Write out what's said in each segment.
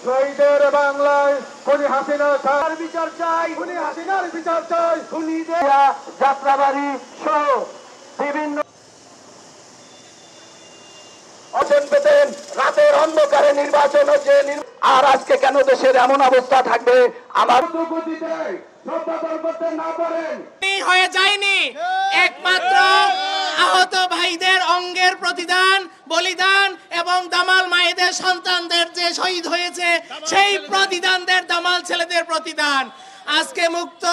শহীদের বাংলায় খুনি হাসিনা তার বিচার চাই, খুনি হাসিনার বিচার চাই, খুনিদের যাত্রাবাড়ি সহ বিভিন্ন অচেন পেতেন রাতের অন্ধকারে নির্বাচন হচ্ছে। আর আজকে কেন দেশের এমন অবস্থা থাকবে? আমার হয়ে যায়নি, একমাত্র আহত ভাইদের অঙ্গের প্রতিদান, বলিদান এবং দামাল মায়েদের সন্তানদের যে শহীদ হয়েছে সেই প্রতিদানদের, দামাল ছেলেদের প্রতিদান। আজকে মুক্ত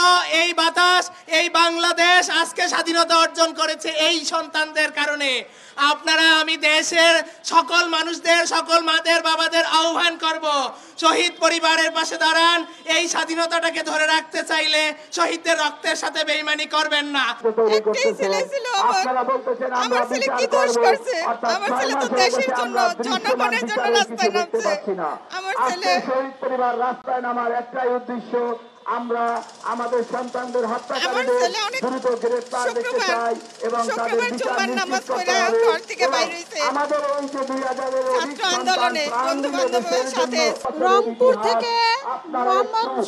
এই বাতাস, এই বাংলাদেশ আজকে স্বাধীনতা অর্জন করেছে এই সন্তানদের কারণে। আপনারা, আমি দেশের সকল মানুষদের, সকল মাদের বাবাদের আহ্বান করব, শহীদ পরিবারের পাশে দাঁড়ান। এই স্বাধীনতাটাকে ধরে রাখতে চাইলে শহীদদের রক্তের সাথে বেইমানি করবেন না। একটাই ছেলে ছিল আমার ছেলে কি দোষ করছে? আমার ছেলে তো দেশের জন্য, জনগণের জন্য রাস্তায় নামছে। আমার ছেলে শহীদ পরিবার রাস্তায় নামার একটাই উদ্দেশ্য, আমরা আমাদের সন্তানদের হত্যাকারীদের দ্রুত গ্রেফতার দেখতে চাই এবং তাদের বিচার নিশ্চিত করতে হবে। আমাদের এই যে 2000-এর ছাত্র আন্দোলনে বন্ধু-বান্ধবের সাথে রংপুর থেকে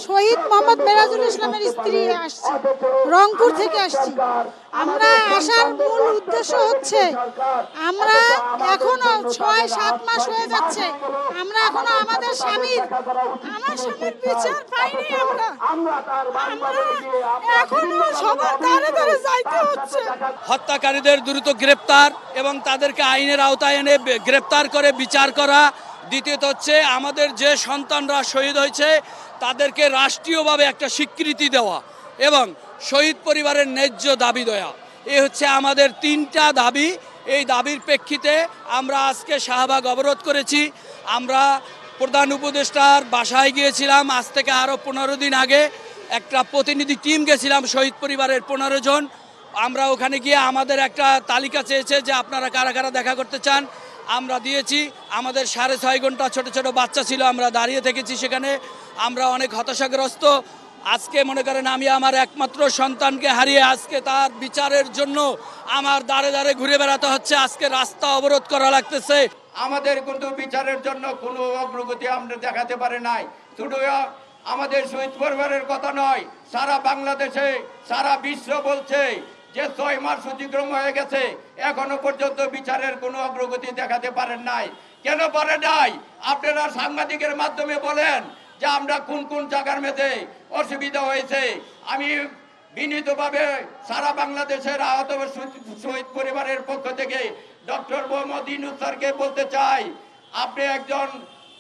শহীদ মোহাম্মদ মেরাজুল ইসলামের স্ত্রী আসছে, রংপুর থেকে আসছি। আমরা আসার মূল উদ্দেশ্য হচ্ছে, আমরা এখনো 6-7 মাস হয়ে যাচ্ছে, আমরা এখনো আমার স্বামীর বিচার পাইনি। এখনো সবার দ্বারে দ্বারে যাইতে হচ্ছে। হত্যাকারীদের দ্রুত গ্রেপ্তার এবং তাদেরকে আইনের আওতায় এনে গ্রেপ্তার করে বিচার করা। দ্বিতীয়ত হচ্ছে, আমাদের যে সন্তানরা শহীদ হয়েছে তাদেরকে রাষ্ট্রীয়ভাবে একটা স্বীকৃতি দেওয়া এবং শহীদ পরিবারের ন্যায্য দাবি দেওয়া। এই হচ্ছে আমাদের 3টা দাবি। এই দাবির প্রেক্ষিতে আমরা আজকে শাহবাগ অবরোধ করেছি। আমরা প্রধান উপদেষ্টার বাসায় গিয়েছিলাম আজ থেকে আরও 15 দিন আগে। একটা প্রতিনিধি টিম গেছিলাম শহীদ পরিবারের 15 জন। আমরা ওখানে গিয়ে আমাদের একটা তালিকা চেয়েছে যে আপনারা কারা কারা দেখা করতে চান, আমরা দিয়েছি। আমাদের 6.5 ঘন্টা ছোট ছোট বাচ্চা ছিল, আমরা দাঁড়িয়ে থেকেছি সেখানে। আমরা অনেক হতাশাগ্রস্ত। আজকে মনে করেন আমি আমার একমাত্র সন্তানকে হারিয়ে আজকে তার বিচারের জন্য আমার দাঁড়ে দাঁড়ে ঘুরে বেড়াতে হচ্ছে, আজকে রাস্তা অবরোধ করা লাগতেছে। আমাদের কিন্তু বিচারের জন্য কোনো অগ্রগতি আমরা দেখাতে পারি নাই। শুধু আমাদের শহীদ পরিবারের কথা নয়, সারা বাংলাদেশে, সারা বিশ্ব বলছে যে 6 মাস অতিক্রম হয়ে গেছে, এখনো পর্যন্ত বিচারের কোনো অগ্রগতি দেখাতে পারেন নাই। কেন পারে নাই? আপনারা সাংবাদিকের মাধ্যমে বলেন যে আমরা কোন কোন জায়গার মধ্যে অসুবিধা হয়েছে। আমি বিনীতভাবে সারা বাংলাদেশের আহত শহীদ পরিবারের পক্ষ থেকে ডক্টর মোহাম্মদ ইউনূস স্যারকে বলতে চাই, আপনি একজন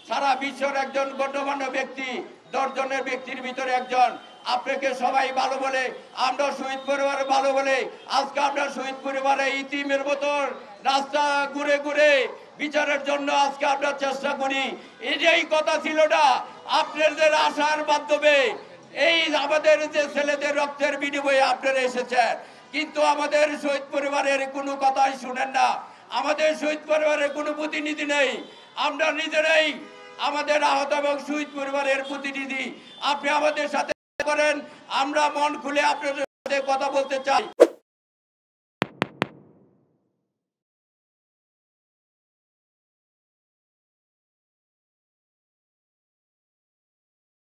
সারা বিশ্বের একজন গণ্যমান্য ব্যক্তি, 10 জনের ব্যক্তির ভিতরে একজন। আপনাকে সবাই ভালো বলে, আমরা শহীদ পরিবার ভালো বলে আজকে আমরা শহীদ পরিবারে ইতিমের মতো রাস্তা ঘুরে ঘুরে বিচারের জন্য আজকে আমরা চেষ্টা করি। এই কথা ছিল না আপনাদের আশার মাধ্যমে, এই আমাদের যে ছেলেদের রক্তের বিনিময়ে আপনারা এসেছেন, কিন্তু আমাদের শহীদ পরিবারের কোনো কথাই শুনেন না। আমাদের শহীদ পরিবারের কোনো প্রতিনিধি নেই। আমরা নিজেরাই আমাদের আহত এবং শহীদ পরিবারের প্রতিনিধি। আপনি আমাদের সাথে করেন, আমরা মন খুলে আপনাদের সাথে কথা বলতে চাই।